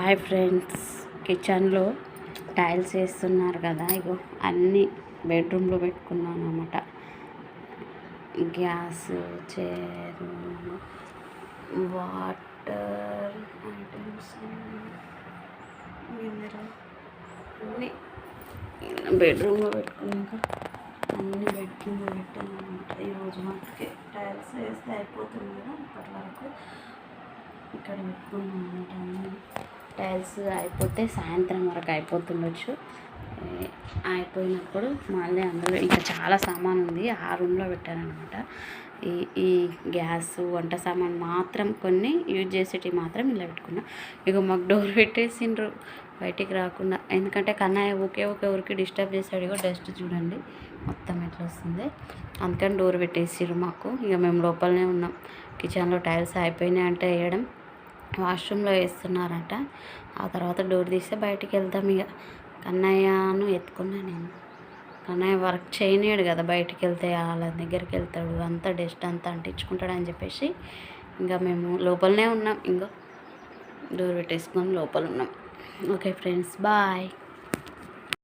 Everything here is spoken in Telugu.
హాయ్ ఫ్రెండ్స్, కిచెన్లో టైల్స్ వేస్తున్నారు కదా. ఇగో అన్నీ బెడ్రూమ్లో పెట్టుకున్నాను అన్నమాట. Gas, chair, water items, mineral అన్నీ బెడ్రూమ్లో పెట్టుకున్నాక అన్నీ బెడ్ కింద పెట్టాను అనమాట. ఈరోజు మట్టుకే టైల్స్ వేస్తే అయిపోతుంది కదా. ఇప్పటి వరకు ఇక్కడ పెట్టుకున్నాను అనమాట. అన్నీ టైల్స్ అయిపోతే సాయంత్రం వరకు అయిపోతుండొచ్చు. అయిపోయినప్పుడు మళ్ళీ అందులో ఇంకా చాలా సామాన్ ఉంది, ఆ రూమ్లో పెట్టారనమాట. ఈ గ్యాస్, వంట సామాన్ మాత్రం కొన్ని యూజ్ చేసేటివి మాత్రం ఇలా పెట్టుకున్నా. ఇక మాకు డోర్ పెట్టేసిండ్రు బయటికి రాకుండా, ఎందుకంటే కన్నయ్య ఒకే ఊరికి డిస్టర్బ్ చేశాడు. ఇక డస్ట్ చూడండి మొత్తం ఎట్లా వస్తుంది, అందుకని డోర్ పెట్టేసిర్రు మాకు. ఇక మేము లోపలనే ఉన్నాం. కిచెన్లో టైల్స్ అయిపోయినాయి అంటే వేయడం, వాష్రూమ్లో వేస్తున్నారట. ఆ తర్వాత డోర్ తీస్తే బయటికి వెళ్తాం. ఇక కన్నయ్యను ఎత్తుకున్నా నేను. కన్నయ్య వర్క్ చేయనీయడు కదా, బయటికి వెళ్తే వాళ్ళ దగ్గరికి వెళ్తాడు, అంతా డస్ట్ అంతా అంటించుకుంటాడు అని చెప్పేసి ఇంకా మేము లోపలనే ఉన్నాం. ఇంకా డోర్ పెట్టేసుకొని లోపల ఉన్నాం. Okay friends, bye.